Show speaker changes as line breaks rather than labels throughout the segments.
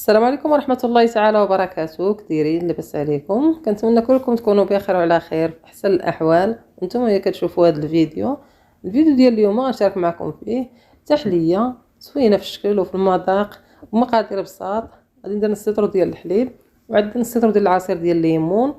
السلام عليكم ورحمة الله تعالى وبركاته. كديرين؟ لاباس عليكم؟ كنتمنى كلكم تكونوا بخير وعلى خير في احسن الاحوال. نتوما اللي كتشوفوا هذا الفيديو ديال اليوم غنشارك معكم فيه تحليه زوينه في الشكل وفي المذاق ومقادير بساط. غادي ندير نص لتر ديال الحليب وعندنا نص لتر ديال العصير ديال الليمون.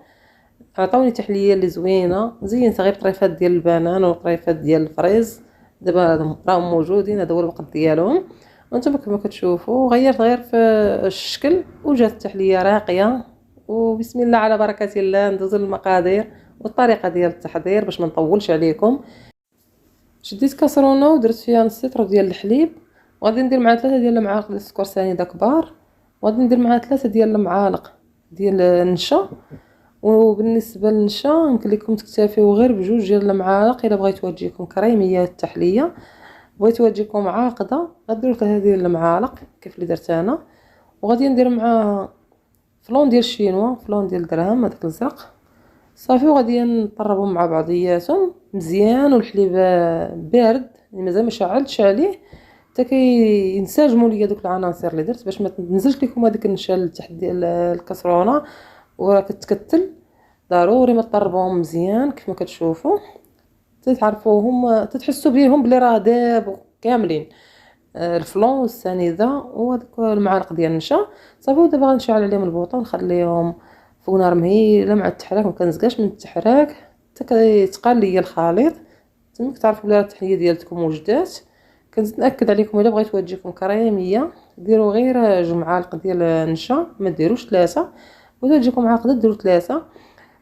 عطاوني تحليه اللي زوينه، زينت غير طريفات ديال البنان وطريفات ديال الفريز، دابا راهم موجودين، هذا هو الوقت ديالهم. وانتم كما كتشوفوا غيرت غير في الشكل وجات التحليه راقيه. وبسم الله على بركه الله ندوز للمقادير والطريقه ديال التحضير باش ما نطولش عليكم. شديت كاسرونه ودرت فيها نص لتر ديال الحليب، وغادي ندير معها 3 ديال المعالق ديال السكر سنيده كبار، وغادي ندير معها 3 ديال المعالق ديال النشا. وبالنسبه للنشا يمكن لكم تكتفيو غير بجوج ديال المعالق الا بغيتوها تجيكم كريميه التحليه. بغيتوها تجيكم عاقده غديروا 3 ديال المعالق كيف اللي درت انا. وغادي ندير معها فلون ديال الشينوا، فلون ديال الدرهم هذاك الزرق صافي. وغادي نطربهم مع بعضياتهم مزيان والحليب بارد، يعني مازال ما شعلتش عليه حتى كينسجموا ليا دوك العناصر اللي درت باش ما تنزلش لكم هذيك النشا لتحت ديال الكسرونه وراه كتكتل. ضروري ما تطربوهم مزيان كيف ما كتشوفوا، تتعرفوهم تتحسوا بهم بلي راه دابوا كاملين الفلون والسنيده وهذوك المعالق ديال النشا صافي. ودابا غنشعل عليهم البوطه ونخليهم فوق نار مهيله مع التحراك، ما كنزقاش من التحراك حتى كيتقال ليا الخليط. تما كتعرفوا بلي التحليه ديالتكم وجدات. كنأكد عليكم الا بغيتوها تجيكم كريميه ديروا غير 2 معالق ديال النشا، ما ديروش 3. ولا تجيكم عاقده ديروا 3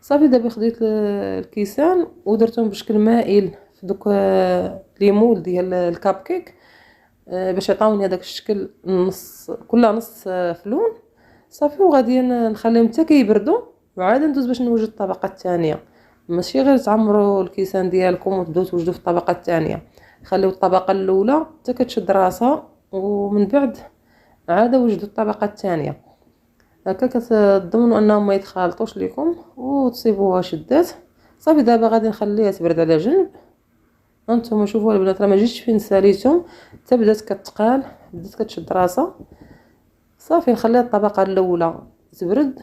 صافي. دابا خديت الكيسان ودرتهم بشكل مائل في دوك ليمول ديال الكاب كيك باش يعطيوني هذاك الشكل، نص كل نص فلون صافي. وغادي نخليهم حتى كيبردوا وعاد ندوز باش نوجد الطبقه الثانيه. ماشي غير تعمروا الكيسان ديالكم وتبداو توجدوا في الطبقه الثانيه، خليو الطبقه الاولى حتى كتشد راسها ومن بعد عاد وجدوا الطبقه الثانيه. هكا كتضمنوا انهم ما يتخالطوش لكم وتصيبوها شدات صافي. دابا غادي نخليها تبرد على جنب. هانتوما شوفوا البنات راه ما جيتش فين ساليتهم حتى بدات كتقال، بدات كتشد راسها صافي. نخليها الطبقه الاولى تبرد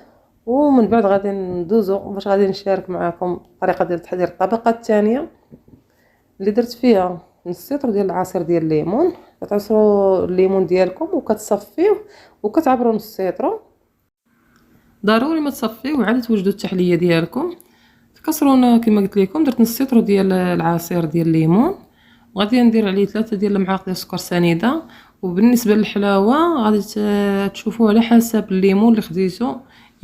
ومن بعد غادي ندوزو باش غادي نشارك معكم الطريقه ديال تحضير الطبقه الثانيه اللي درت فيها نص لتر ديال العصير ديال الليمون. كتعصروا الليمون ديالكم وكتصفيوه وكتعبروا نص لتر. ضروري ما تصفيو عاد توجدوا التحليه ديالكم. في كسرونه كما قلت لكم درت نص لتر ديال العصير ديال الليمون، وغادي ندير عليه 3 ديال المعالق ديال السكر سنيده. وبالنسبه للحلاوه غادي تشوفوا على حسب الليمون اللي خديتو،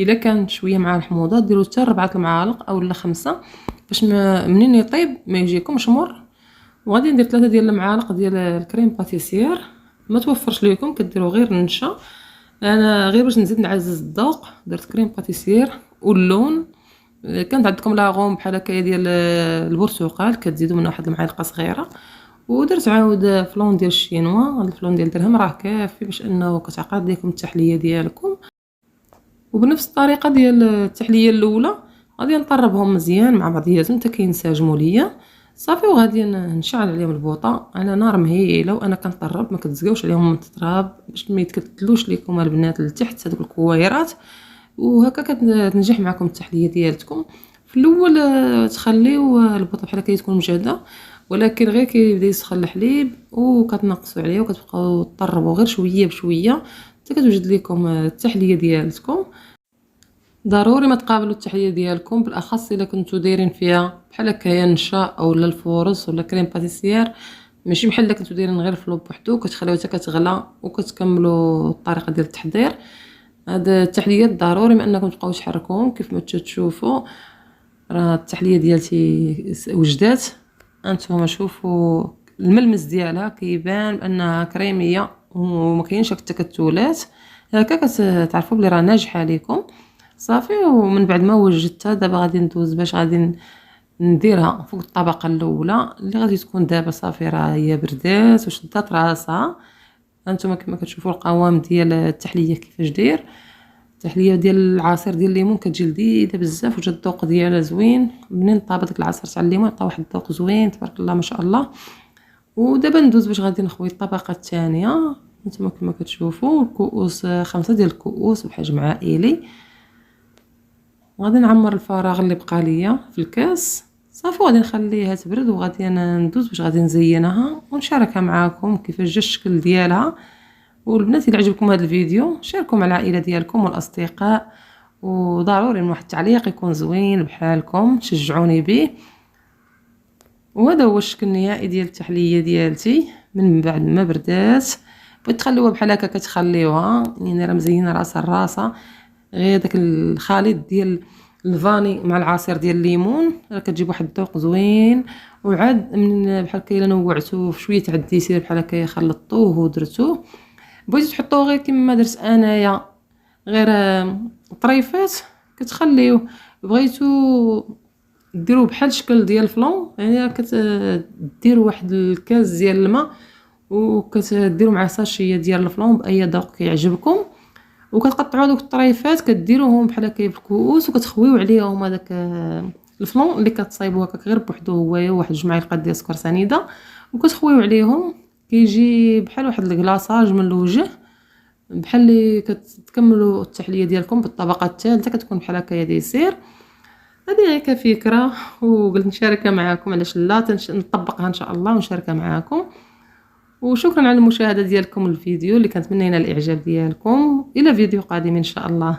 الا كان شويه مع الحموضه ديروا حتى 4 المعالق او 5 باش منين يطيب ما يجيكمش مر. وغادي ندير 3 ديال المعالق ديال الكريم باتيسير، ما توفرش لكم كديروا غير النشا. انا غير باش نزيد نعزز الذوق درت كريم باتيسير. واللون كانت عندكم لاغوم بحال هكايا ديال البرتقال كتزيدوا منها واحد المعلقه صغيره. ودرت عاود فلون ديال الشينوا، هذا الفلون ديال الدرهم راه كافي باش انه كتعقد لكم التحليه ديالكم. وبنفس الطريقه ديال التحليه الاولى غادي نطربهم مزيان مع بعضياتهم حتى كينسجموا ليا صافي. وغادي نشعل عليهم البوطه على نار مهيله وانا كنطرب، ما كتزقاوش عليهم من التراب باش ما يتكتلوش لكم البنات لتحت هذوك الكويرات. وهكا كتنجح معكم التحليه ديالتكم. في الاول تخليو البوطه بحال هكا تكون مجهده، ولكن غير كيبدا يسخن الحليب وكتنقصوا عليه وكتبقاو تطربوا غير شويه بشويه حتى كتوجد لكم التحليه ديالتكم. ضروري ما تقابلوا التحليه ديالكم بالاخص الا كنتو دايرين فيها بحال هكايا نشا او الفورص ولا كريم باتيسير، ماشي بحال الا كنتو دايرين غير فلوب وحدو كتخليوها حتى كتغلى وكتكملوا الطريقه ديال التحضير. هاد التحليات ضروري ما انكم تبقاو تحركوهم كيف ما تشوفوا راه التحليه ديالتي وجدات. انتما شوفوا الملمس ديالها كيبان بانها كريميه وما كاينش هاك التكتلات. هكا كتعرفوا بلي راه ناجحه عليكم صافي. ومن بعد ما وجدتها دابا غادي ندوز باش غادي نديرها فوق الطبقه الاولى اللي غادي تكون دابا صافي راه هي بردات وشدات راسها. هانتوما كما كتشوفوا القوام ديال التحليه كيفاش داير. التحليه ديال العصير ديال الليمون كتجي لذيذه بزاف وجا الذوق ديالها زوين. منين طاب داك العصير تاع الليمون عطا واحد الذوق زوين تبارك الله ما شاء الله. ودابا ندوز باش غادي نخوي الطبقه الثانيه. نتوما كما كتشوفوا الكؤوس 5 ديال الكؤوس بحجم عائلي. غادي نعمر الفراغ اللي بقى ليا في الكاس صافي، وغادي نخليها تبرد وغادي انا ندوز باش غادي نزينها ونشاركها معاكم كيفاش جا الشكل ديالها. والبنات الا عجبكم هذا الفيديو شاركوا مع العائله ديالكم والاصدقاء، وضروري من واحد التعليق يكون زوين بحالكم شجعوني به. وهذا هو الشكل النهائي ديال التحليه ديالتي من بعد ما بردات. بغيت تخليوها بحال هكا كتخليوها يعني راه مزينه راسها الراسه، غير داك الخليط ديال الفاني مع العصير ديال الليمون راه كتجيب واحد الذوق زوين. وعاد من بحال هكا الا نوعتوه في شويه عديتيه بحال هكا خلطوه ودرتوه. بغيتو تحطوه غير كما درت انايا غير طريفات كتخليوه. بغيتو ديروه بحال الشكل ديال الفلون يعني كتديروا واحد الكاس ديال الماء وكتديروا معاه ساشيه ديال الفلون باي ذوق كيعجبكم، وكتقطعوا دوك الطريفات كديروهم بحال هكا بالكؤوس وكتخويو عليهم هذاك الفلون اللي كتصايبوه هكاك غير بوحدو هو واحد جوج معالق ديال السكر سنيده، وكتخويو عليهم كيجي بحال واحد الكلاصاج من الوجه، بحال اللي كتكملوا التحليه ديالكم بالطبقه الثالثه كتكون بحال هكا ديسير. هذه غير كفكره وقلت نشاركها معكم، علاش لا نطبقها ان شاء الله ونشاركها معكم. وشكرا على المشاهده ديالكم الفيديو اللي كنتمنى ينال الاعجاب ديالكم. الى فيديو قادم ان شاء الله.